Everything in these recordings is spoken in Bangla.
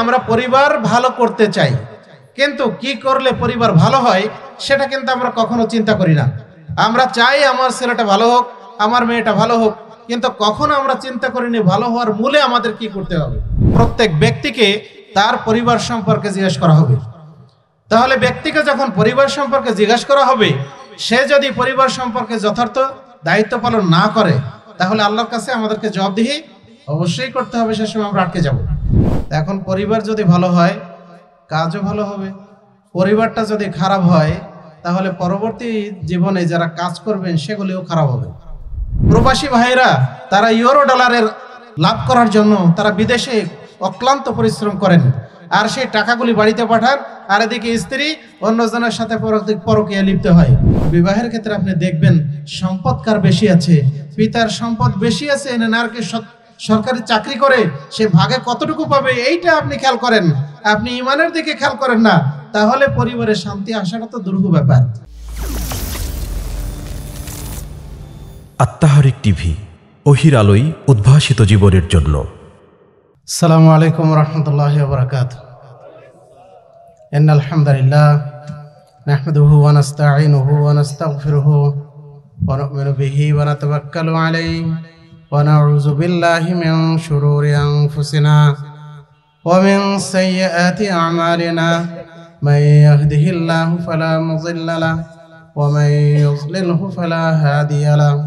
আমরা পরিবার ভালো করতে চাই, কিন্তু কি করলে পরিবার ভালো হয় সেটা কিন্তু আমরা কখনো চিন্তা করি না। আমরা চাই আমার ছেলেটা ভালো হোক, আমার মেয়েটা ভালো হোক, কিন্তু কখনো আমরা চিন্তা করিনি ভালো হওয়ার মূলে আমাদের কি করতে হবে। প্রত্যেক ব্যক্তিকে তার পরিবার সম্পর্কে জিজ্ঞেস করা হবে। তাহলে ব্যক্তিকে যখন পরিবার সম্পর্কে জিজ্ঞাসা করা হবে, সে যদি পরিবার সম্পর্কে যথার্থ দায়িত্ব পালন না করে, তাহলে আল্লাহর কাছে আমাদেরকে জবাবদিহি অবশ্যই করতে হবে। সে সময় আমরা আটকে যাব। এখন পরিবার যদি ভালো হয়, কাজও ভালো হবে। পরিবারটা যদি খারাপ হয়, তাহলে পরবর্তী জীবনে যারা কাজ করবেন সেগুলিও খারাপ হবে। প্রবাসী ভাইরা তারা ইউরো ডলারের লাভ করার জন্য তারা বিদেশে অক্লান্ত পরিশ্রম করেন, আর সেই টাকাগুলি বাড়িতে পাঠান, আর এদিকে স্ত্রী অন্যজনের সাথে পরকীয়া লিপ্ত হয়। বিবাহের ক্ষেত্রে আপনি দেখবেন সম্পদ কার বেশি আছে, পিতার সম্পদ বেশি আছে না নারকে সরকারি চাকরি করে সে ভাগে কতটুকু পাবে, এইটা আপনি খেয়াল করেন, আপনি ইমানের দিকে খেয়াল করেন না, তাহলে পরিবারের শান্তি আসাটা তো দুর্ঘ ব্যাপার। আত্মাহারিক টিভি, ওহির আলোয় উদ্ভাসিত জীবনের জন্য। আসসালামু আলাইকুম রহমতুল্লাহি ওয়া বারাকাতুহু। ইন্নাল হামদুলিল্লাহ নাহমাদুহু ওয়া নাস্তাঈনুহু ওয়া নাস্তাগফিরুহু ওয়া নু'মিনু বিহি ওয়া নাতাওয়াক্কালু আলাইহি ওয়া নাউযু বিল্লাহি মিন শুরুরি আনফুসিনা ওয়া মিন সাইয়্যাতি আমালিনা মান ইয়াহদিহিল্লাহু ফালা মুযিল্লা লাহু ওয়া মান ইউযলিলহু ফালা হাদিয়া লাহু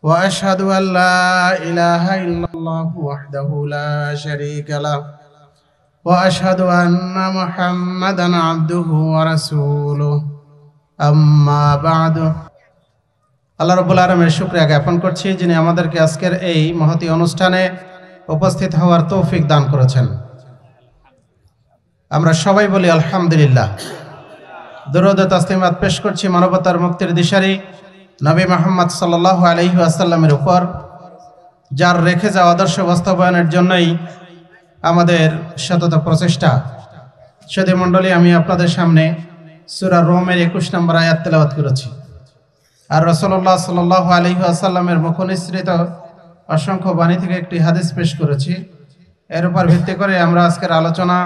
وأشهد أن لا إله إلا الله وحده لا شريك له وأشهد أن محمدا عبده ورسوله أما بعد। আল্লাহ রাব্বুল আলামিনের শুকরিয়া জ্ঞাপন করছি, যিনি আমাদেরকে আজকের এই মহতী অনুষ্ঠানে উপস্থিত হওয়ার তৌফিক দান করেছেন। আমরা সবাই বলি আলহামদুলিল্লাহ। দরুদ ও তাসলিমাত পেশ করছি মানবতার মুক্তির দিশারি নবী মুহাম্মদ সাল্লাল্লাহু আলাইহি ওয়াসাল্লামের উপর, যার রেখে যাওয়া আদর্শ বাস্তবায়নের জন্যই আমাদের সতত প্রচেষ্টা। সুধী মণ্ডলী, আমি আপনাদের সামনে সূরা রোমের 21 নম্বর আয়াত তেলাওয়াত করেছি, আর রাসূলুল্লাহ সাল্লাল্লাহু আলাইহি ওয়াসাল্লামের মুখনিসৃত অসংখ্য বাণী থেকে একটি হাদিস পেশ করেছি। এর উপর ভিত্তি করে আমরা আজকের আলোচনা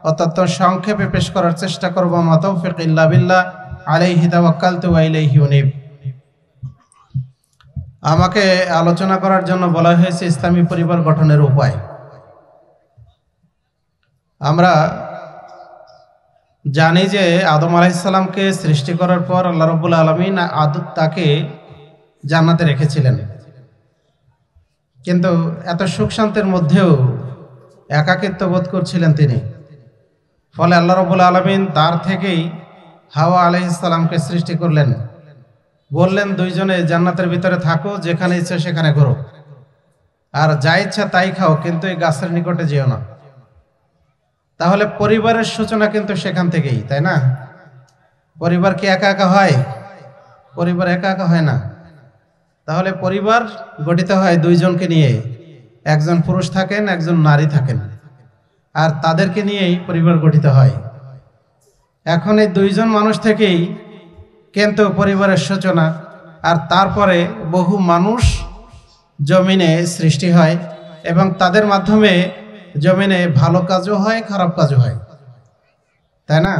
অত্যন্ত সংক্ষেপে পেশ করার চেষ্টা করব। মা তাওফীক ইল্লা বিল্লাহ, আলাইহি তাওয়াক্কালতু ওয়া ইলাইহি উনীব। আমাকে আলোচনা করার জন্য বলা হয়েছে ইসলামী পরিবার গঠনের উপায়। আমরা জানি যে আদম আলাইহিস সালামকে সৃষ্টি করার পর আল্লাহ রাব্বুল আলামিন তাকে জান্নাতে রেখেছিলেন, কিন্তু এত সুখ শান্তির মধ্যেও একাকিত্ব বোধ করছিলেন তিনি। ফলে আল্লাহ রাব্বুল আলামিন তার থেকেই হাওয়া আলাইহিস সালামকে সৃষ্টি করলেন, বললেন দুইজনে জান্নাতের ভিতরে থাকো, যেখানে ইচ্ছা সেখানে ঘোরো, আর যা ইচ্ছা তাই খাও, কিন্তু এই গাছের নিকটে যেও না। তাহলে পরিবারের সূচনা কিন্তু সেখান থেকেই, তাই না? পরিবার কি একা একা হয়? পরিবার একা একা হয় না। তাহলে পরিবার গঠিত হয় দুইজনকে নিয়ে, একজন পুরুষ থাকেন, একজন নারী থাকেন, আর তাদেরকে নিয়েই পরিবার গঠিত হয়। এখন এই দুইজন মানুষ থেকেই কিন্তু পরিবারের সূচনা, আর তারপরে বহু মানুষ জমিনে সৃষ্টি হয় এবং তাদের মাধ্যমে জমিনে ভালো কাজও হয়, খারাপ কাজও হয়, তাই না?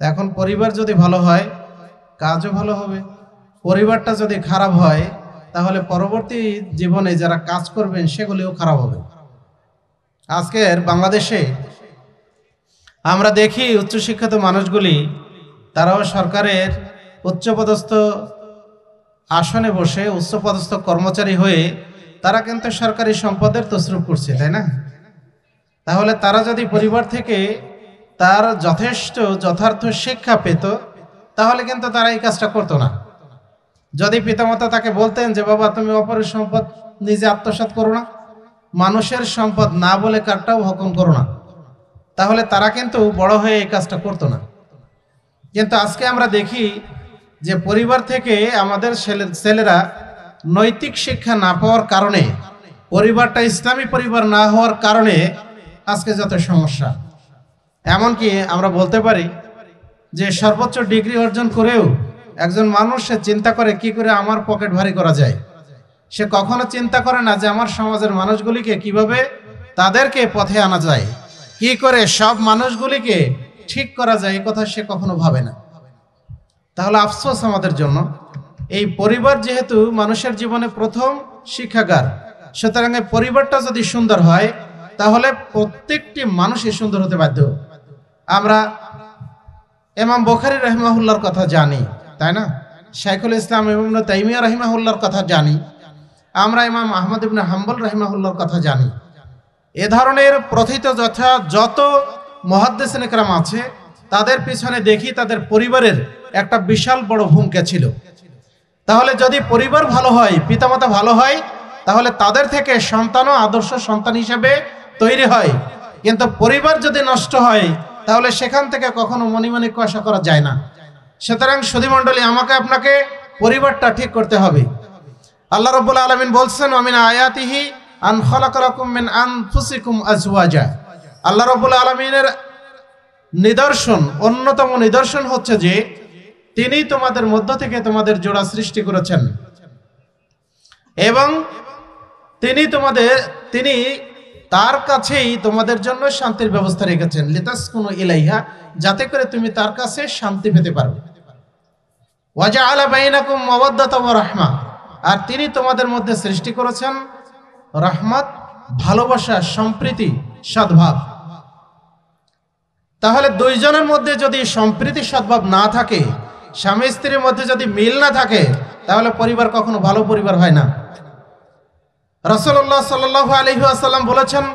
এখন পরিবার যদি ভালো হয়, কাজও ভালো হবে। পরিবারটা যদি খারাপ হয়, তাহলে পরবর্তী জীবনে যারা কাজ করবেন সেগুলিও খারাপ হবে। আজকের বাংলাদেশে আমরা দেখি উচ্চশিক্ষিত মানুষগুলি, তারাও সরকারের উচ্চপদস্থ আসনে বসে উচ্চপদস্থ কর্মচারী হয়ে তারা কিন্তু সরকারি সম্পদের তসরুপ করছে, তাই না? তাহলে তারা যদি পরিবার থেকে তার যথার্থ শিক্ষা পেত, তাহলে কিন্তু তারা এই কাজটা করতো না। যদি পিতামাতা তাকে বলতেন যে বাবা তুমি অপরের সম্পদ নিজে আত্মসাৎ করো না, মানুষের সম্পদ না বলে কারটাও হকম করো না, তাহলে তারা কিন্তু বড় হয়ে এই কাজটা করতো না। কিন্তু আজকে আমরা দেখি যে পরিবার থেকে আমাদের ছেলেরা নৈতিক শিক্ষা না পাওয়ার কারণে, পরিবারটা ইসলামী পরিবার না হওয়ার কারণে আজকে যত সমস্যা। এমনকি আমরা বলতে পারি যে সর্বোচ্চ ডিগ্রি অর্জন করেও একজন মানুষ সে চিন্তা করে কি করে আমার পকেট ভারী করা যায়। সে কখনো চিন্তা করে না যে আমার সমাজের মানুষগুলিকে কিভাবে তাদেরকে পথে আনা যায়, কি করে সব মানুষগুলিকে ঠিক করা যায় এই কথা সে কখনো ভাবে না। তাহলে আফসোস আমাদের জন্য, এই পরিবার যেহেতু মানুষের জীবনে প্রথম শিক্ষাগার, সুতরাং এই পরিবারটা যদি সুন্দর হয় তাহলে প্রত্যেকটি মানুষই সুন্দর হতে বাধ্য। আমরা ইমাম বুখারী রাহিমাহুল্লাহর কথা জানি, তাই না? শাইখুল ইসলাম ইবনে তাইমিয়া রাহিমাহুল্লাহর কথা জানি, আমরা ইমাম আহমদ ইবনে হাম্বল রাহিমাহুল্লাহর কথা জানি। এ ধরনের প্রথিত যত মুহাদ্দিসিন কেরাম আছে তাদের পিছনে দেখি তাদের পরিবারের একটা বিশাল বড় ভূমিকা ছিল। তাহলে যদি পরিবার ভালো হয়, পিতামাতা ভালো হয়, তাহলে তাদের থেকে সন্তানও আদর্শ সন্তান হিসেবে তৈরি হয়। কিন্তু পরিবার যদি নষ্ট হয় তাহলে সেখান থেকে কখনো মণিমাণিক্য আশা করা যায় না। সুতরাং সুধীমণ্ডলী, আমাকে আপনাকে পরিবারটা ঠিক করতে হবে। আল্লাহ রাব্বুল আলামিন বলছেন, ওয়ামিন আয়াতিহি আন খালাকা লাকুম মিন আনফুসিকুম আজওয়াজা। আল্লাহ রাব্বুল আলামিনের নিদর্শন, অন্যতম নিদর্শন হচ্ছে যে তিনি তোমাদের মধ্য থেকে তোমাদের জোড়া সৃষ্টি করেছেন এবং তিনি তার কাছেই তোমাদের জন্য শান্তির ব্যবস্থা রেখেছেন, লিতাসকুনু ইলাইহা, যাতে করে তুমি তার কাছে শান্তি পেতে পারো। ওয়াজআলা বাইনাকুম মাওয়াদ্দাতা ওয়া রাহমা, আর তিনি তোমাদের মধ্যে সৃষ্টি করেছেন রাহমাত, ভালোবাসা, সম্প্রীতি, সদ্ভাব। তাহলে দুইজনের মধ্যে যদি সম্প্রীতি সদ্ভাব না থাকে, স্বামী স্ত্রীর মধ্যে যদি মিল না থাকে, তাহলে পরিবার কখনো ভালো পরিবার হয় না। রাসূলুল্লাহ সাল্লাল্লাহু আলাইহি ওয়াসাল্লাম বলেছেন,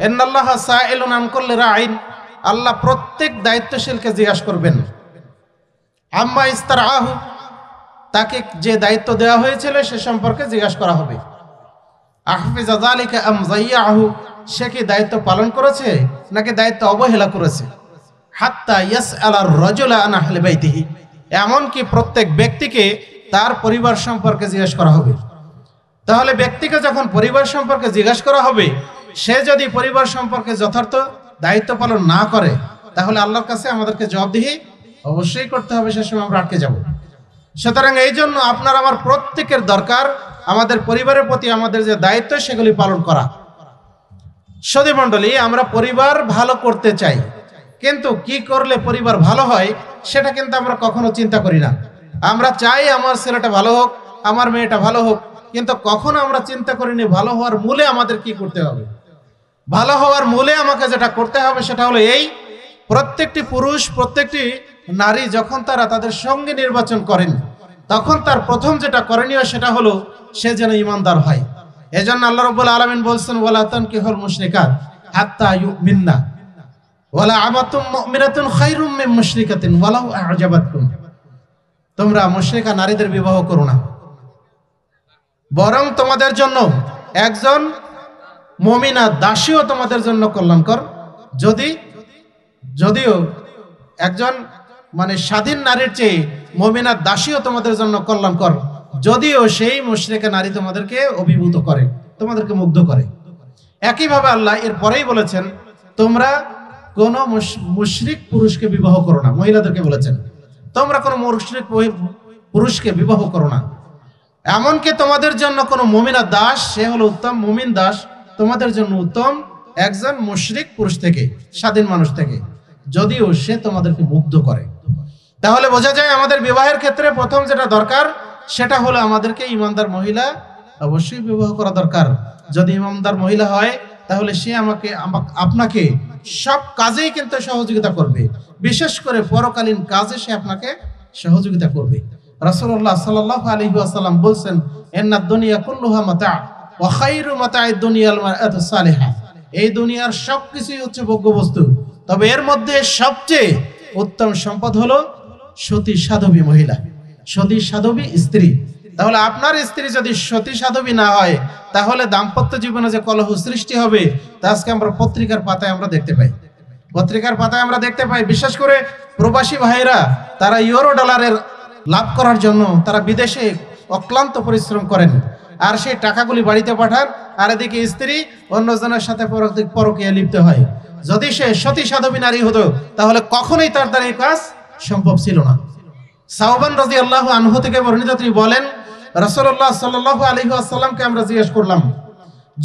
ইন্নাল্লাহা সাইলুন আন কুল্লি রাইন, আল্লাহ প্রত্যেক দায়িত্বশীলকে জিজ্ঞাসা করবেন আম্মা ইস্তারআহু, তাকে যে দায়িত্ব দেওয়া হয়েছিল সে সম্পর্কে জিজ্ঞাসা করা হবে। আহফিজা যালিকা আম যায়্যাহু, সে কি দায়িত্ব পালন করেছে নাকি দায়িত্ব অবহেলা করেছে। হাত্তা ইয়াসআলা আর-রাজুলা আন আহলি বাইতিহি, এমনকি প্রত্যেক ব্যক্তিকে তার পরিবার সম্পর্কে জিজ্ঞাসা করা হবে। তাহলে ব্যক্তিকে যখন পরিবার সম্পর্কে জিজ্ঞাসা করা হবে, সে যদি পরিবার সম্পর্কে যথার্থ দায়িত্ব পালন না করে, তাহলে আল্লাহর কাছে আমাদেরকে জবাবদিহি অবশ্যই করতে হবে, সে সময় আমরা আটকে যাব। সুতরাং এই জন্য আপনার আমার প্রত্যেকের দরকার আমাদের পরিবারের প্রতি আমাদের যে দায়িত্ব সেগুলি পালন করা। সুধীমণ্ডলী, আমরা পরিবার ভালো করতে চাই, কিন্তু কি করলে পরিবার ভালো হয় সেটা কিন্তু আমরা কখনো চিন্তা করি না। আমরা চাই আমার ছেলেটা ভালো হোক, আমার মেয়েটা ভালো হোক, কিন্তু কখনো আমরা চিন্তা করিনি ভালো হওয়ার মূলে আমাদের কি করতে হবে। ভালো হওয়ার মূলে আমাকে যেটা করতে হবে সেটা হলো এই, প্রত্যেকটি পুরুষ, প্রত্যেকটি নারী যখন তারা তাদের সঙ্গে নির্বাচন করেন, তখন তার প্রথম যেটা করণীয় সেটা হলো সে যেন ঈমানদার হয়। এজন্য আল্লাহ রাব্বুল আলামিন বলছেন, ওয়ালা তানকিহুল মুশরিকাত হাত্তা ইউমিননা ওয়ালা আমাতুম মুমিনাতুন খায়রুম মিন মুশরিকাতিন ওয়ালাউ আ'জাবাতকুম, তোমরা মুশরিকা নারীদের বিবাহ করো না, বরং তোমাদের জন্য একজন মুমিনা দাসীও তোমাদের জন্য কল্যাণকর। যদিও একজন স্বাধীন নারীর চেয়ে মুমিনা দাসীও তোমাদের জন্য কল্যাণকর, যদিও সেই মুশরিকা নারী তোমাদেরকে অভিভূত করে, তোমাদেরকে মুগ্ধ করে। একইভাবে আল্লাহ এর পরেই বলেছেন, তোমরা কোনো মুশরিক পুরুষকে বিবাহ করো না। মহিলাদেরকে বলেছেন, তোমরা কোনো মুশরিক পুরুষকে বিবাহ করো না। এমনকি তোমাদের জন্য কোনো মুমিনা দাস, সে হলো উত্তম মুমিন দাস, তোমাদের জন্য উত্তম একজন মুশরিক পুরুষ থেকে, স্বাধীন মানুষ থেকে, যদিও সে তোমাদেরকে মুগ্ধ করে। তাহলে বোঝা যায় আমাদের বিবাহের ক্ষেত্রে প্রথম যেটা দরকার সেটা হলো আমাদেরকে ইমানদার মহিলা অবশ্যই বিবাহ করা দরকার। যদি ইমানদার মহিলা হয় তাহলে সে আপনাকে সব কাজেই কিন্তু সহযোগিতা করবে, বিশেষ করে পরকালীন কাজে সে আপনাকে সহযোগিতা করবে। রাসূলুল্লাহ সাল্লাল্লাহু আলাইহি ওয়াসাল্লাম বলছেন, ইন্নাদ দুনিয়া কুল্লুহা মাতা ওয়া খায়রু মাতা'id দুনিয়াল মারআতু সালিহা, এই দুনিয়ার সবকিছুই হচ্ছে ভোগ্য বস্তু, তবে এর মধ্যে সবচেয়ে উত্তম সম্পদ হলো সতী সাধবী মহিলা, সতী সাধবী স্ত্রী। তাহলে আপনার স্ত্রী যদি সতী সাধবী না হয় তাহলে দাম্পত্য জীবনে যে কলহ সৃষ্টি হবে তা আজকে আমরা পত্রিকার পাতায় আমরা দেখতে পাই। বিশেষ করে প্রবাসী ভাইরা, তারা ইউরো ডলারের লাভ করার জন্য তারা বিদেশে অক্লান্ত পরিশ্রম করেন, আর সেই টাকাগুলি বাড়িতে পাঠান, আর এদিকে স্ত্রী অন্যজনের সাথে পরকীয়া লিপ্ত হয়। যদি সে সতী সাধবী নারী হতো তাহলে কখনোই তার দ্বারা এই কাজ সম্ভব ছিল না। সাওবান রাদিয়াল্লাহু আনহু থেকে বর্ণিত, তিনি বলেন, রাসূলুল্লাহ সাল্লাল্লাহু আলাইহি ওয়াসাল্লামকে আমরা জিজ্ঞেস করলাম,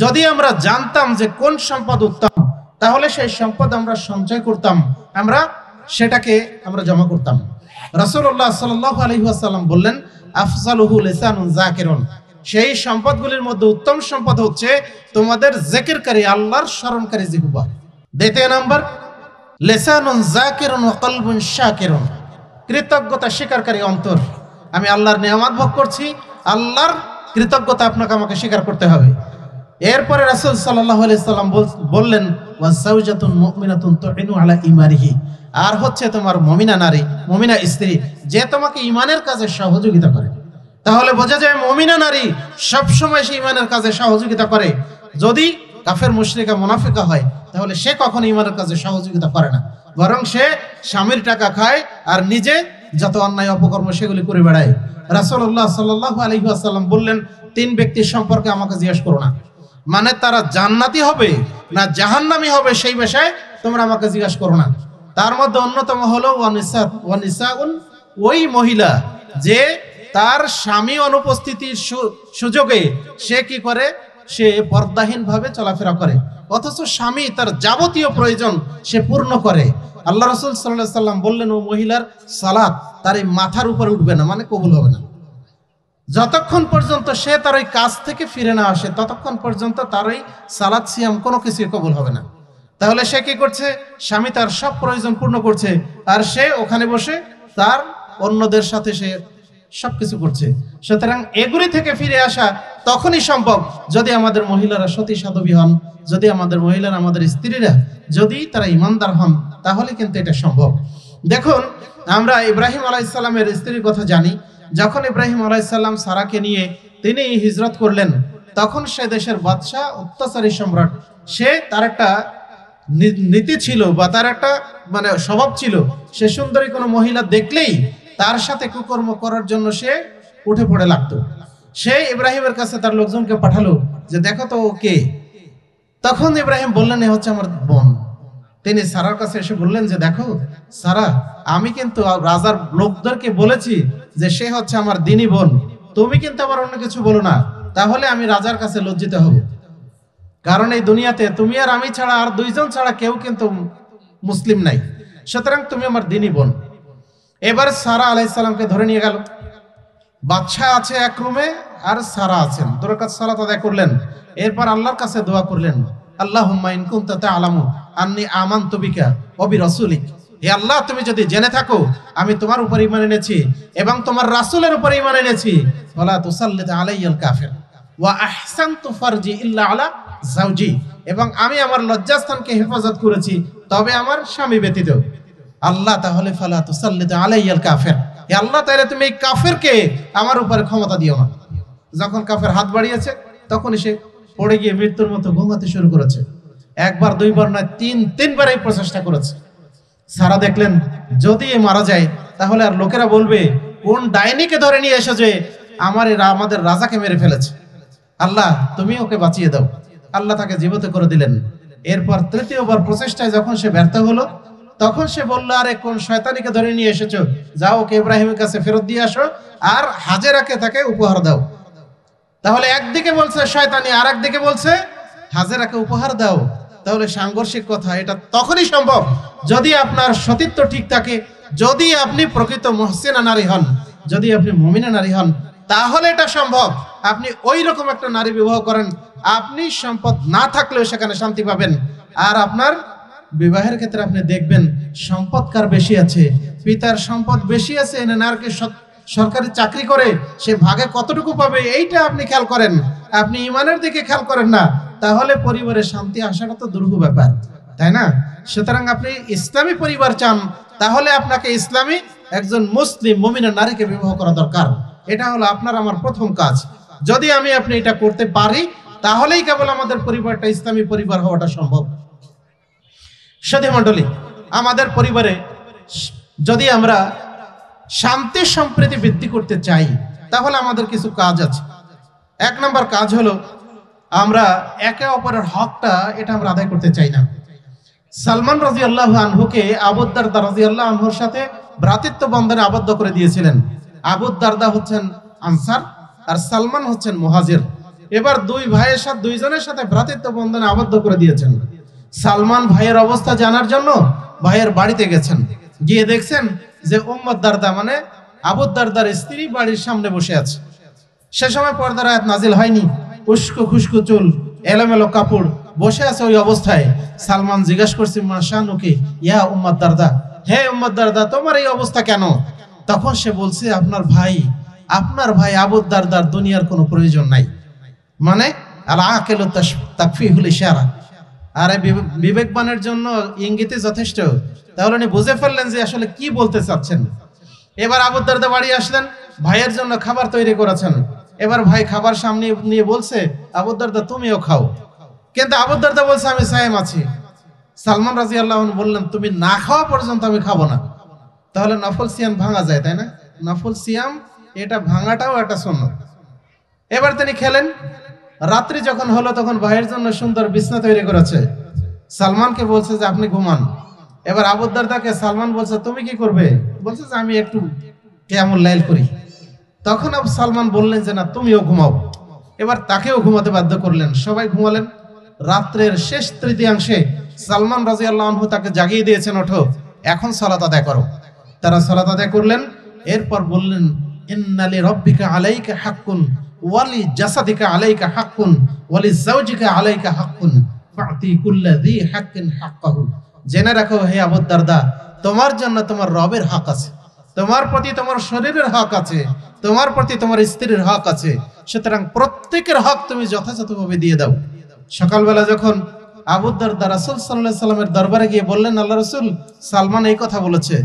যদি আমরা জানতাম যে কোন সম্পদ উত্তম, তাহলে সেই সম্পদ আমরা সঞ্চয় করতাম, আমরা সেটাকে আমরা জমা করতাম। রাসূলুল্লাহ সাল্লাল্লাহু আলাইহি ওয়াসাল্লাম বললেন, আফজালুহু লিসানুন যাকিরুন, সেই সম্পদগুলির মধ্যে উত্তম সম্পদ হচ্ছে তোমাদের জিকিরকারী, আল্লাহর স্মরণকারী জিহ্বা। দ্বিতীয় নাম্বার, লিসানুন যাকিরুন ওয়া কলবুন শাকিরুন, কৃতজ্ঞতা স্বীকারকারী অন্তর। আমি আল্লাহর নিয়ামত ভোগ করছি, আল্লাহর কৃতজ্ঞতা আপনাকে আমাকে স্বীকার করতে হবে। এরপরে রাসূল সাল্লাল্লাহু আলাইহি সাল্লাম বললেন, ওয়া যাওজাতুন মুমিনাতুন তুইনু আলা ঈমানিহি, আর হচ্ছে তোমার মুমিনা নারী, মুমিনা স্ত্রী, যে তোমাকে ঈমানের কাজে সহযোগিতা করে। তাহলে বোঝা যায় মুমিনা নারী সবসময় সে ঈমানের কাজে সহযোগিতা করে। যদি কাফের মুশরিকা মুনাফিকা হয় তাহলে সে কখনো ঈমানের কাজে সহযোগিতা করে না, বরং সে স্বামীর টাকা খায় আর নিজে যত অন্যায় অপকর্ম সেগুলি করে বেড়ায়। রাসূলুল্লাহ সাল্লাল্লাহু আলাইহি ওয়াসাল্লাম বললেন, তিন ব্যক্তির সম্পর্কে আমাকে জিজ্ঞেস করো না, মানে তারা জান্নাতি হবে না জাহান্নামী হবে সেই বিষয়ে তোমরা আমাকে জিজ্ঞেস করো না। তার মধ্যে অন্যতম হলো ওয়ানিসাউন, ওই মহিলা যে তার স্বামী অনুপস্থিতির সুযোগে সে কি করে, সে পর্দাহীন ভাবে চলাফেরা করে, অথচ স্বামী তার যাবতীয় প্রয়োজন সে পূর্ণ করে। আল্লাহ রাসূল সাল্লাল্লাহু আলাইহি সাল্লাম বললেন, ও মহিলার সালাত তার এই মাথার উপরে উঠবে না, মানে কবুল হবে না। যতক্ষণ পর্যন্ত সে তার ওই কাজ থেকে ফিরে না আসে ততক্ষণ পর্যন্ত তার ওই সালাত সিয়াম কোনো কিছুই কবুল হবে না। তাহলে সে কি করছে, স্বামী তার সব প্রয়োজন পূর্ণ করছে আর সে ওখানে বসে তার অন্যদের সাথে সে সবকিছু করছে। সুতরাং এগুলি থেকে ফিরে আসা তখনই সম্ভব যদি আমাদের মহিলারা সতী সাধবী হন, যদি আমাদের মহিলারা, আমাদের স্ত্রীরা যদি তারা ইমানদার হন, তাহলে কিন্তু এটা সম্ভব। দেখুন, আমরা ইব্রাহিম আলাইহিস সালামের স্ত্রীর কথা জানি। যখন ইব্রাহিম আলাইহিস সালাম সারাকে নিয়ে তিনি হিজরত করলেন, তখন সে দেশের বাদশা, অত্যাচারী সম্রাট, সে তার একটা নীতি ছিল বা তার একটা মানে স্বভাব ছিল, সে সুন্দরী কোনো মহিলা দেখলেই তার সাথে কুকর্ম করার জন্য সে উঠে পড়ে লাগতো। সে ইব্রাহিমের কাছে তার লোকজনকে পাঠালো যে দেখো তো ও কে। তখন ইব্রাহিম বললেন, এ হচ্ছে আমার বোন। তিনি সারার কাছে এসে বললেন যে দেখো সারা, আমি কিন্তু রাজার লোকদেরকে বলেছি যে সে হচ্ছে আমার দিনী বোন, তুমি কিন্তু আবার অন্য কিছু বলো না, তাহলে আমি রাজার কাছে লজ্জিত হব। কারণ এই দুনিয়াতে তুমি আর আমি ছাড়া আর দুইজন ছাড়া কেউ কিন্তু মুসলিম নাই, সুতরাং তুমি আমার দিনী বোন। এবার সারা আলাইহিস সালামকে ধরে নিয়ে গেল। বাদশা আছে এক রুমে আর সারা আছেন, দুই রাকাত সালাত আদায় করলেন। এরপর আল্লাহর কাছে দোয়া করলেন, আল্লাহুম্মা ইন কুনতা তা'লামু আন্নী আমানতু বিকা ওয়া বিরাসূলিক, হে আল্লাহ তুমি যদি জেনে থাকো আমি তোমার উপর ঈমান এনেছি এবং তোমার রাসূলের উপর ঈমান এনেছি, ওয়ালা তুসাল্লিত আলাইয়াল কাফির ওয়া আহসানতু ফারজি ইল্লা আলা যাওজি, এবং আমি আমার লজ্জাস্থানকে হেফাজত করেছি তবে আমার স্বামী ব্যতীত। আল্লাহ তাহলে ফালা তুসাল্লিত আলাইয়াল কাফির, হে আল্লাহ তাহলে তুমি এই কাফেরকে আমার উপরে ক্ষমতা দিও না। যখন কাফের হাত বাড়িয়েছে তখন সে পড়ে গিয়ে মৃত্যুর মতো ঘুমাতে শুরু করেছে। একবার দুইবার নয়, তিনবার এই প্রচেষ্টা করেছে। সারা দেখলেন যদি মারা যায় তাহলে আর লোকেরা বলবে কোন ডাইনিকে ধরে নিয়ে এসে যে আমাদের রাজাকে মেরে ফেলেছে, আল্লাহ তুমি ওকে বাঁচিয়ে দাও। আল্লাহ তাকে জীবিত করে দিলেন। এরপর তৃতীয়বার প্রচেষ্টায় যখন সে ব্যর্থ হলো তখন সে বলল, আরে কোন শয়তানিকে ধরে নিয়ে এসেছো, যাও ওকে ইব্রাহিমের কাছে ফেরত দিয়ে আসো আর হাজেরাকে তাকে উপহার দাও। তাহলে একদিকে বলছে শয়তানি আর একদিকে বলছে হাজেরাকে উপহার দাও। তাহলে সাংঘর্ষিক কথা। এটা তখনই সম্ভব যদি আপনার সতীত্ব ঠিক থাকে, যদি আপনি প্রকৃত মুহসিনা নারী হন, যদি আপনি মুমিনা নারী হন, তাহলে এটা সম্ভব। আপনি ওই রকম একটা নারী বিবাহ করেন, আপনি সম্পদ না থাকলেও সেখানে শান্তি পাবেন। আর আপনার বিবাহের ক্ষেত্রে আপনি দেখবেন সম্পদ কার বেশি আছে, পিতার সম্পদ বেশি আছে না নারকে সরকারি চাকরি করে সে ভাগে কতটুকু পাবে, এইটা আপনি খেয়াল করেন, আপনি ইমানের দিকে খেয়াল করেন না, তাহলে পরিবারে শান্তি আসাটা তো দুরূহ ব্যাপার, তাই না? সুতরাং আপনি ইসলামী পরিবার চান, তাহলে আপনাকে ইসলামী একজন মুসলিম মুমিনা নারীকে বিবাহ করা দরকার। এটা হলো আপনার আমার প্রথম কাজ। যদি আপনি এটা করতে পারি তাহলেই কেবল আমাদের পরিবারটা ইসলামী পরিবার হওয়াটা সম্ভব। সাথী মণ্ডলী, আমাদের পরিবারে যদি আমরা শান্তি সম্প্রীতি বৃদ্ধি করতে চাই তাহলে আমাদের কিছু কাজ আছে। এক নম্বর কাজ হলো আমরা একে অপরের হকটা এটা আমরা আদায় করতে চাই না। সালমান রাদিয়াল্লাহু আনহুকে আবু দারদা রাদিয়াল্লাহু আনহুর সাথে ভ্রাতৃত্ব বন্ধনে আবদ্ধ করে দিয়েছিলেন। আবু দারদা হচ্ছেন আনসার আর সালমান হচ্ছেন মুহাজির। এবার দুই ভাইয়ের সাথে দুইজনের সাথে ভ্রাতৃত্ব বন্ধনে আবদ্ধ করে দিয়েছেন। সালমান ভাইয়ের অবস্থা জানার জন্য ভাইয়ের বাড়িতে গেছেন, গিয়ে দেখছেন যে উম্মুদ দারদা মানে আবু দারদার স্ত্রী বাড়ির সামনে বসে আছে। সে সময় পর্দার আয়াত নাজিল হয়নি, উস্কো খুস্কো চুল, এলোমেলো কাপড়, বসে আছে ওই অবস্থায়। সালমান জিজ্ঞাসা করছে মা শানুকে, ইয়া উম্মুদ দারদা, হে উম্মুদ দারদা তোমার এই অবস্থা কেন? তখন সে বলছে আপনার ভাই আবু দারদার দুনিয়ার কোনো প্রয়োজন নাই, মানে আল আকিলু তাকফিহুল ইশারা, আর বিবেকবানের জন্য ইঙ্গিতে যথেষ্ট। তাহলে উনি বুঝে ফেললেন যে আসলে কি বলতে চাচ্ছেন। এবার আবু দারদা বাড়ি আসলেন, ভাইয়ের জন্য খাবার তৈরি করেছেন। এবার ভাই খাবার সামনে নিয়ে বলছে আবু দারদা তুমিও খাও, কিন্তু আবু দারদা বলছে আমি সায়েম আছি। সালমান রাদিয়াল্লাহু আনহু বললেন তুমি না খাওয়া পর্যন্ত আমি খাবো না। তাহলে নফল সিয়াম ভাঙা যায়, তাই না? নফল সিয়াম এটা ভাঙাটাও একটা সুন্নাত। এবার তিনি খেলেন। রাত্রি যখন হলো তখন ভাইয়ের জন্য সুন্দর বিছনা তৈরি করেছে। সালমানকে বলছে যে আপনি ঘুমান। এবার আবু দারদাকে সালমান বলছে তুমি কি করবে? বলছে যে আমি একটু কিয়ামুল লাইল করি। তখন আবু সালমান বললেন যে না তুমিও ঘুমাও। এবার তাকেও ঘুমাতে বাধ্য করলেন, সবাই ঘুমালেন। রাত্রের শেষ তৃতীয়াংশে সালমান রাদিয়াল্লাহু আনহু তাকে জাগিয়ে দিয়েছেন, ওঠো এখন সালাত আদায় করো। তারা সালাত আদায় করলেন। এরপর বললেন ইন্নালি রাব্বিকা আলাইকা হাক্কুন ওয়ালি জাসাদিকা আলাইকা হাক্কুন ওয়ালি যাওজিকা আলাইকা হাক্কুন ফাতি কুল্লা যী হাক্কিন হাক্কাহু। জেনে রাখো হে আবু দারদা, তোমার জন্য তোমার রবের হক আছে, তোমার প্রতি তোমার শরীরের হক আছে, তোমার প্রতি তোমার স্ত্রীর হক আছে। সুতরাং প্রত্যেকের হক তুমি যথাযথভাবে দিয়ে দাও। সকালবেলা যখন আবু দারদা রাসূল সাল্লাল্লাহু আলাইহি সাল্লামের দরবারে গিয়ে বললেন আল্লাহ রাসূল সালমান এই কথা বলেছে,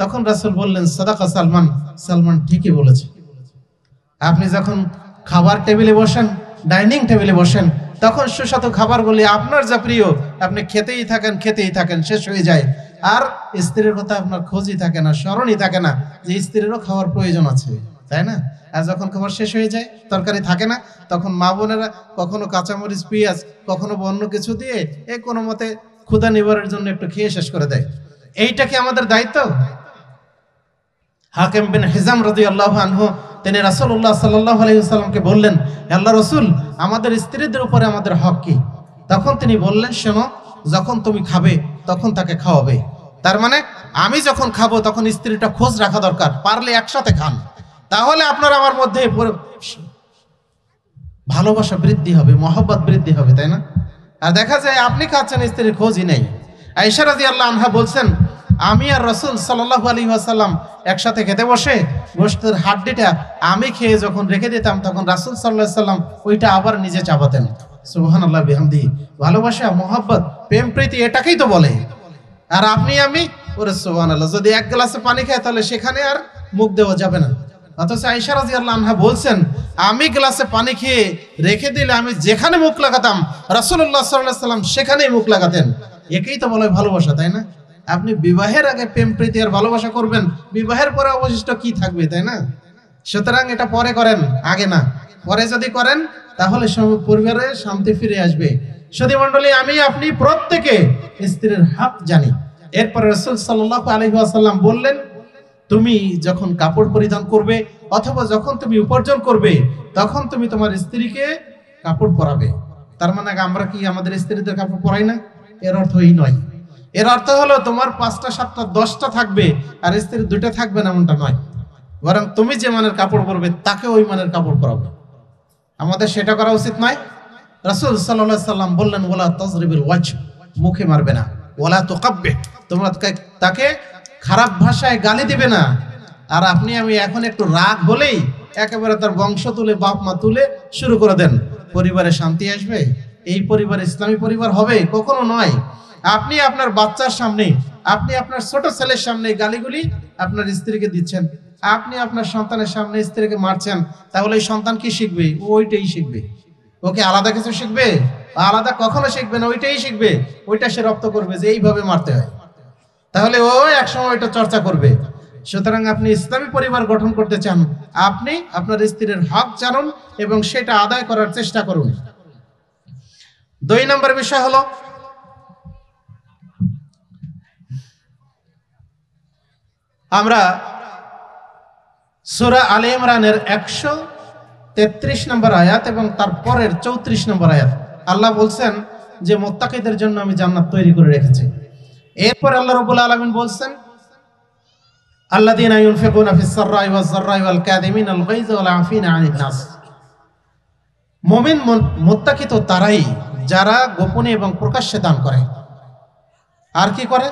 তখন রাসূল বললেন সাদাকা সালমান, সালমান ঠিকই বলেছে। আপনি যখন খাবার টেবিলে বসেন, ডাইনিং টেবিলে বসেন, তখন সুস্বাদু খাবারগুলি আপনার যা প্রিয় আপনি খেতেই থাকেন, শেষ হয়ে যায়। আর স্ত্রীর কথা আপনার খোঁজই থাকে না, স্মরণই থাকে না যে স্ত্রীরও খাওয়ার প্রয়োজন আছে, তাই না? আর যখন খাবার শেষ হয়ে যায়, তরকারি থাকে না, তখন মা বোনেরা কখনো কাঁচামরিচ পেঁয়াজ কখনো অন্য কিছু দিয়ে কোনো মতে ক্ষুধা নিবারণের জন্য একটু খেয়ে শেষ করে দেয়। এইটা কি আমাদের দায়িত্ব? হাকিম বিন হিজাম রাদিয়াল্লাহু আনহু তিনি রাসূলুল্লাহ সাল্লাল্লাহু আলাইহি ওয়াসাল্লামকে বললেন আল্লাহ রাসূল আমাদের স্ত্রীদের উপরে আমাদের হক কি? তখন তিনি বললেন শোনো, যখন তুমি খাবে তখন তাকে খাওয়াবে। তার মানে আমি যখন খাবো তখন স্ত্রীটা খোঁজ রাখা দরকার, পারলে একসাথে খান, তাহলে আপনার আমার মধ্যে ভালোবাসা বৃদ্ধি হবে, মহব্বত বৃদ্ধি হবে, তাই না? আর দেখা যায় আপনি খাচ্ছেন স্ত্রীর খোঁজই নেই। আয়েশা রাদিয়াল্লাহু আনহা বলছেন আমি আর রাসূল সাল্লাল্লাহু আলাইহি ওয়াসাল্লাম একসাথে খেতে বসে গোশতের হাড্ডিটা আমি খেয়ে যখন রেখে দিতাম তখন রাসূল সাল্লাল্লাহু আলাইহি ওয়াসাল্লাম ওইটা আবার নিজে চাবাতেন। সুবহানাল্লাহ বিহামদিহি। ভালোবাসা, মহব্বত, প্রেম প্রীতি এটাকেই তো বলে। আর আপনি আমি ওরে সুবহানাল্লাহ, যদি এক গ্লাসে পানি খাই তাহলে সেখানে আর মুখ দেওয়া যাবে না। অথচ আয়েশা রাদিয়াল্লাহু আনহা বলছেন আমি গ্লাসে পানি খেয়ে রেখে দিলে আমি যেখানে মুখ লাগাতাম রাসূলুল্লাহ সাল্লাল্লাহু আলাইহি ওয়াসাল্লাম সেখানেই মুখ লাগাতেন। একেই তো বলে ভালোবাসা, তাই না? আপনি বিবাহের আগে প্রেম প্রীতি আর ভালোবাসা করবেন, বিবাহের পরে অবশিষ্ট কি থাকবে, তাই না? সুতরাং এটা পরে করেন, আগে না। পরে যদি করেন তাহলে পরিবারে শান্তি ফিরে আসবে। সুধী মণ্ডলী, আমি আপনি প্রত্যেকে স্ত্রীর হক জানি। এরপর রাসূল সাল্লাল্লাহু আলাইহি ওয়াসাল্লাম বললেন তুমি যখন কাপড় পরিধান করবে অথবা যখন তুমি উপার্জন করবে তখন তুমি তোমার স্ত্রীকে কাপড় পরাবে। তার মানে আমরা কি আমাদের স্ত্রীদের কাপড় পরাই না? এর অর্থ এই নয়। এর অর্থ হলো তোমার 5টা 7টা 10টা থাকবে আর স্ত্রীর 2টা থাকবে না, এমনটা নয়। বরং তুমি যে মানের কাপড় পরবে তাকে ওই মানের কাপড় পরাবে। আমাদের সেটা করা উচিত নয়। রাসূল সাল্লাল্লাহু আলাইহি সাল্লাম বললেন ওয়ালা তাজরিবিল ওয়াজহ, মুখে মারবে না। ওয়ালা তুকাব্বিহ, তোমরা তাকে খারাপ ভাষায় গালি দিবে না। আর আপনি আমি এখন একটু রাগ হলেই একেবারে তার বংশ তুলে বাপ মা তুলে শুরু করে দেন, পরিবারে শান্তি আসবে? এই পরিবার ইসলামী পরিবার হবে? কখনো নয়। আপনি আপনার বাচ্চার সামনে, আপনি আপনার ছোট ছেলের সামনে গালিগুলি আপনার স্ত্রীকে দিচ্ছেন, আপনি আপনার সন্তানের সামনে স্ত্রীকে মারছেন, তাহলে এই সন্তান কি শিখবে? ওইটাই শিখবে। ওকে আলাদা কিছু শিখবে? আলাদা কখনো শিখবে না, ওইটাই শিখবে। ওইটা সে রপ্ত করবে যে এইভাবে মারতে হয়, তাহলে ও একসময় ওইটা চর্চা করবে। সুতরাং আপনি ইসলামী পরিবার গঠন করতে চান, আপনি আপনার স্ত্রীর হক জানুন এবং সেটা আদায় করার চেষ্টা করুন। 2 নম্বর বিষয় হলো আমরা সূরা আলে ইমরানের 133 নম্বর আয়াত এবং তার পরের 34 নম্বর আয়াত আল্লাহ বলছেন যে মুত্তাকিদের জন্য আমি জান্নাত তৈরি করে রেখেছি। এরপর আল্লাহ রাব্বুল আলামিন বলছেন, আল্লাযীনা ইউনফিকুনা ফিস সাররাই ওয়াজ যাররাই ওয়াল কাযিমিনাল গায়যা ওয়াল আফিনা আনিন নাস। মুমিন মুত্তাকি তো তারাই যারা গোপনে এবং প্রকাশ্যে দান করে। আর কি করে?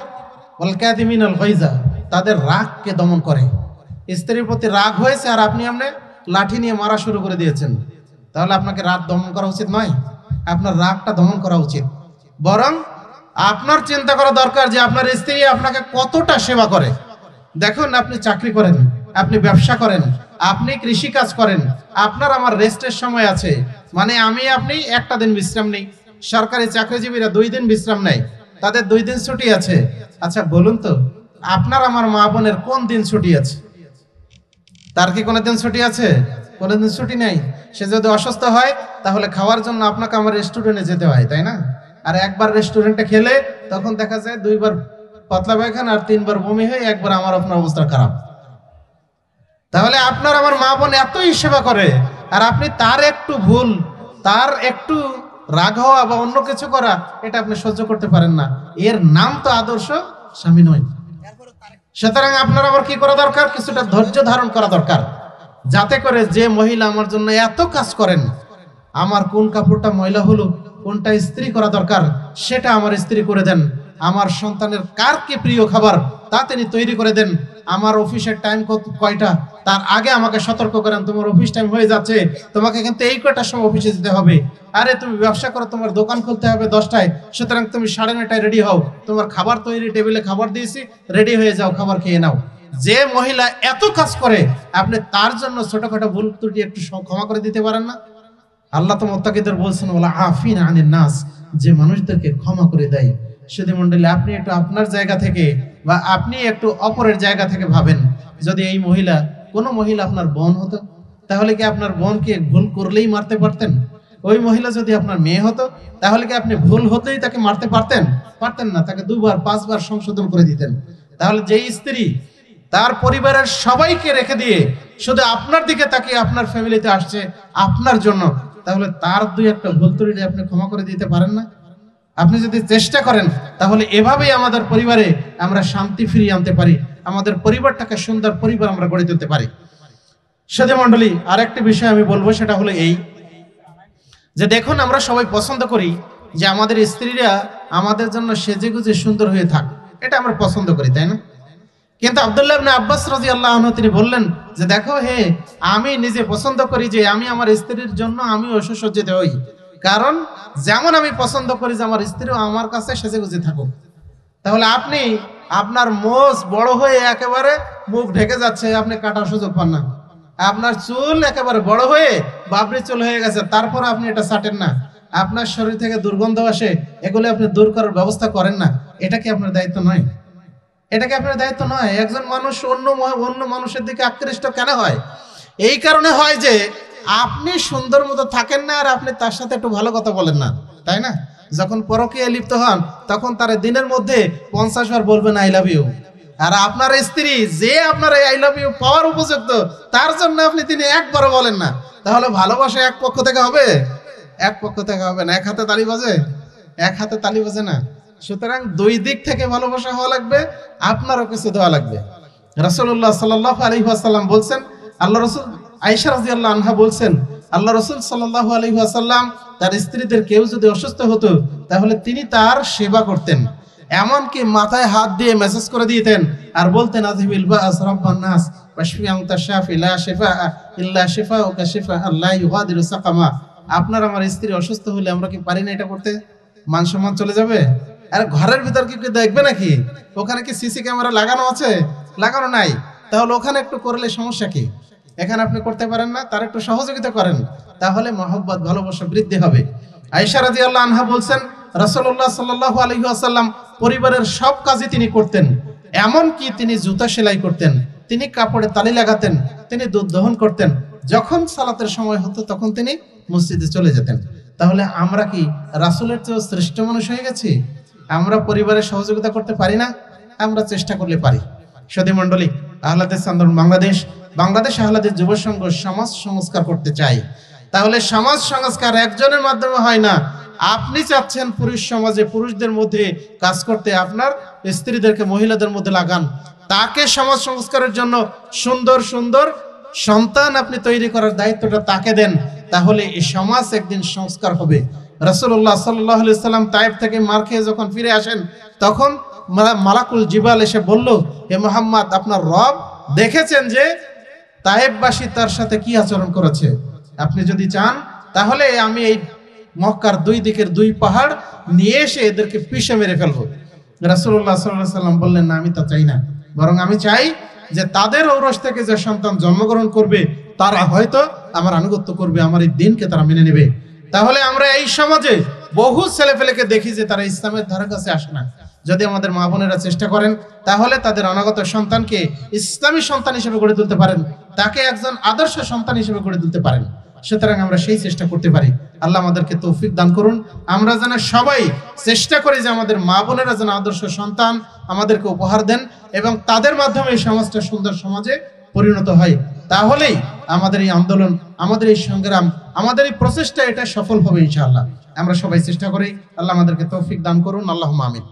ওয়াল কাযিমিনাল গায়যা, তাদের রাগকে দমন করে। স্ত্রীর প্রতি রাগ হয়েছে আর আপনি লাঠি নিয়ে মারা শুরু করে দিয়েছেন, তাহলে আপনাকে রাগ দমন করা উচিত নয়, আপনার রাগটা দমন করা উচিত। বরং আপনার চিন্তা করা দরকার যে আপনার স্ত্রী আপনাকে কতটা সেবা করে। দেখুন, আপনি চাকরি করেন, আপনি ব্যবসা করেন, আপনি কৃষি কাজ করেন, আপনার আমার রেস্টের সময় আছে, মানে আপনি একটা দিন বিশ্রাম নেই। সরকারি চাকরিজীবীরা 2 দিন বিশ্রাম নেয়, তাদের 2 দিন ছুটি আছে। আচ্ছা বলুন তো, আপনার আমার মা বোনের কোন দিন ছুটি আছে? তার কি কোনো দিন ছুটি আছে? কোনো দিন ছুটি নেই। সে যদি অসুস্থ হয় তাহলে খাওয়ার জন্য আপনাকে আমার রেস্টুরেন্টে যেতে হয়, তাই না? আর একবার রেস্টুরেন্টে খেলে তখন দেখা যায় 2 বার পাতলা পায়খানা আর 3 বার বমি হয়, একবার আমার আপনার অবস্থা খারাপ। তাহলে আপনার আমার মা বোন এতই সেবা করে, আর আপনি তার একটু ভুল, তার একটু রাগ হওয়া বা অন্য কিছু করা, এটা আপনি সহ্য করতে পারেন না। এর নাম তো আদর্শ স্বামী নয়। সুতরাং আপনার আবার কি করা দরকার? কিছুটা ধৈর্য ধারণ করা দরকার, যাতে করে যে মহিলা আমার জন্য এত কাজ করেন, আমার কোন কাপড়টা ময়লা হলো, কোনটা ইস্ত্রি করা দরকার, সেটা আমার ইস্ত্রি করে দেন। আমার সন্তানের কার কি প্রিয় খাবার তা তিনি তৈরি করে দেন। আমার অফিসের টাইম কয়টা, তার আগে আমাকে সতর্ক করেন, তোমার অফিস টাইম হয়ে যাচ্ছে, তোমাকে কিন্তু এই কয়টার সময় অফিসে যেতে হবে। আরে তুমি ব্যবসা করো, তোমার দোকান খুলতে হবে 10টায়, সুতরাং তুমি 9:30টায় রেডি হও, তোমার খাবার তৈরি, টেবিলে খাবার দিয়েছি, রেডি হয়ে যাও, খাবার খেয়ে নাও। যে মহিলা এত কাজ করে, আপনি তার জন্য ছোটখাটো ভুল ত্রুটি একটু ক্ষমা করে দিতে পারেন না? আল্লাহ তো মুত্তাকিদের বলছেন, ওয়ালা আফিনা আনিন নাস, যে মানুষদেরকে ক্ষমা করে দেয়। সুধী মণ্ডলী, আপনি একটু আপনার জায়গা থেকে বা আপনি একটু অপরের জায়গা থেকে ভাবেন, যদি এই মহিলা, কোনো মহিলা আপনার বোন হতো, তাহলে কি আপনার বোনকে ভুল করলেই মারতে পারতেন? ওই মহিলা যদি আপনার মেয়ে হতো, তাহলে কি আপনি ভুল হতেই তাকে মারতে পারতেন? পারতেন না, তাকে 2 বার 5 বার সংশোধন করে দিতেন। তাহলে যেই স্ত্রী তার পরিবারের সবাইকে রেখে দিয়ে শুধু আপনার দিকে তাকিয়ে আপনার ফ্যামিলিতে আসছে আপনার জন্য, তাহলে তার 2-1টা ভুল ত্রুটি আপনি ক্ষমা করে দিতে পারেন না? আপনি যদি চেষ্টা করেন, তাহলে এভাবেই আমাদের পরিবারে আমরা শান্তি ফিরিয়ে আনতে পারি, আমাদের পরিবারটাকে সুন্দর পরিবার আমরা গড়ে তুলতে পারি। সুধী মণ্ডলী, আরেকটি বিষয় আমি বলবো, সেটা হলো এই যে দেখুন, আমরা সবাই পছন্দ করি যে আমাদের স্ত্রীরা আমাদের জন্য সেজেগুজে সুন্দর হয়ে থাক, এটা আমরা পছন্দ করি, তাই না? কিন্তু আব্দুল্লাহ ইবনে আব্বাস রাদিয়াল্লাহু আনহু তিনি বললেন যে দেখো হে, আমি নিজে পছন্দ করি যে আমি আমার স্ত্রীর জন্য আমি সুসজ্জিত হই, কারণ যেমন আমি পছন্দ করি যে আমার স্ত্রীও আমার কাছে সেজেগুজে থাকুক। তাহলে আপনি আপনার মোজ বড় হয়ে একেবারে মুখ ঢেকে যাচ্ছে, আপনি কাটার সুযোগ পান না। আপনার চুল একেবারে বড় হয়ে বাবরি চুল হয়ে গেছে, তারপর আপনি এটা ছাটেন না। আপনার শরীর থেকে দুর্গন্ধ আসে, এগুলো আপনি দূর করার ব্যবস্থা করেন না। এটা কি আপনার দায়িত্ব নয়? এটা কি আপনার দায়িত্ব নয়? একজন মানুষ অন্য মানুষের দিকে আকৃষ্ট কেন হয়? এই কারণে হয় যে আপনি সুন্দর মতো থাকেন না, আর আপনি তার সাথে একটু ভালো কথা বলেন না, তাই না? যখন পরকীয়ায় লিপ্ত হন, তখন তার দিনের মধ্যে 50 বার বলবেন আই লাভ ইউ। আর আপনার স্ত্রী যে আপনার এই আই লাভ ইউ পাওয়ার উপযুক্ত, তার জন্য আপনি তিনি একবারও বলেন না, তাহলে ভালোবাসা এক পক্ষ থেকে হবে? এক পক্ষ থেকে হবে না। এক হাতে তালি বাজে? এক হাতে তালি বাজে না। সুতরাং 2 দিক থেকে ভালোবাসা হওয়া লাগবে, আপনারও কিছু দেওয়া লাগবে। রাসূলুল্লাহ সাল্লাল্লাহু আলাইহি ওয়াসাল্লাম বলছেন, আল্লাহ রাসূল, আয়েশা রাদিয়াল্লাহু আনহা বলছেন, আল্লাহ রাসূল সাল্লাল্লাহু আলাইহি ওয়াসাল্লাম তার স্ত্রীদের কেউ যদি অসুস্থ হতো, তাহলে তিনি তার সেবা করতেন, এমনকি মাথায় হাত দিয়ে মেসেজ করে দিতেন আর বলতেন, আযহিবিল বা'স রাব্বান নাস ওয়াশফি আনতা শাফি লা শিফা ইল্লা শিফাউকা শিফা লা ইউগাদিরু সাকামা। আপনার আমার স্ত্রী অসুস্থ হলে আমরা কি পারি না এটা করতে? মান সম্মান চলে যাবে? আর ঘরের ভিতর কি দেখবে নাকি? ওখানে কি সিসি ক্যামেরা লাগানো আছে? লাগানো নাই। তাহলে ওখানে একটু করলে সমস্যা কি? এখানে আপনি করতে পারেন না, তার একটু সহযোগিতা করেন, তাহলে মহব্বত, ভালোবাসা বৃদ্ধি হবে। আয়েশা রাদিয়াল্লাহু আনহা বলছেন, রাসূলুল্লাহ সাল্লাল্লাহু আলাইহি ওয়াসাল্লাম পরিবারের সব কাজই তিনি করতেন, এমনকি তিনি জুতা সেলাই করতেন, তিনি কাপড়ে তালি লাগাতেন, তিনি দুধ দহন করতেন। যখন সালাতের সময় হতো তখন তিনি মসজিদে চলে যেতেন। তাহলে আমরা কি রাসূলের চেয়ে শ্রেষ্ঠ মানুষ হয়ে গেছি? আমরা পরিবারের সহযোগিতা করতে পারি না? আমরা চেষ্টা করলে পারি। সুধী মণ্ডলী, আহলাদিস আন্দোলন বাংলাদেশ আহলাদিস যুব সংঘ সমাজ সংস্কার করতে চাই। তাহলে সমাজ সংস্কার একজনের মাধ্যমে হয় না, আপনি চাচ্ছেন পুরুষ সমাজে পুরুষদের মধ্যে কাজ করতে, আপনার স্ত্রীদেরকে মহিলাদের মধ্যে লাগান, তাকে সমাজ সংস্কারের জন্য সুন্দর সুন্দর সন্তান আপনি তৈরি করার দায়িত্বটা তাকে দেন, তাহলে এই সমাজ একদিন সংস্কার হবে। রাসূলুল্লাহ সাল্লাল্লাহু আলাইহি সাল্লাম তায়েফ থেকে মার খেয়ে যখন ফিরে আসেন, তখন মালাকুল জিবাল এসে বলল, হে মুহাম্মদ, আপনার রব দেখেছেন যে তায়েফবাসী তার সাথে কি আচরণ করেছে, আপনি যদি চান তাহলে আমি এই মক্কার দুই দিকের দুই পাহাড় নিয়ে এসে এদেরকে পিষে মেরে ফেলবো। রাসূলুল্লাহ সাল্লাল্লাহু আলাইহি সাল্লাম বললেন, না, আমি তা চাই না, বরং আমি চাই যে তাদের ঔরস থেকে যে সন্তান জন্মগ্রহণ করবে তারা হয়তো আমার আনুগত্য করবে, আমার এই দিনকে তারা মেনে নেবে। তাহলে আমরা এই সমাজে বহু ছেলেপেলেকে দেখি যে তারা ইসলামের ধারে কাছে আসে না। যদি আমাদের মা বোনেরা চেষ্টা করেন তাহলে তাদের অনাগত সন্তানকে ইসলামী সন্তান হিসেবে গড়ে তুলতে পারেন, তাকে একজন আদর্শ সন্তান হিসেবে গড়ে তুলতে পারেন। সুতরাং আমরা সেই চেষ্টা করতে পারি। আল্লাহ আমাদেরকে তৌফিক দান করুন। আমরা যেন সবাই চেষ্টা করি যে আমাদের মা বোনেরা যেন আদর্শ সন্তান আমাদেরকে উপহার দেন এবং তাদের মাধ্যমে এই সমাজটা সুন্দর সমাজে পরিণত হয়। তাহলেই আমাদের এই আন্দোলন, আমাদের এই সংগ্রাম, আমাদের এই প্রচেষ্টা এটা সফল হবে ইনশাআল্লাহ। আমরা সবাই চেষ্টা করি। আল্লাহ আমাদেরকে তৌফিক দান করুন। আল্লাহুম্মা আমিন।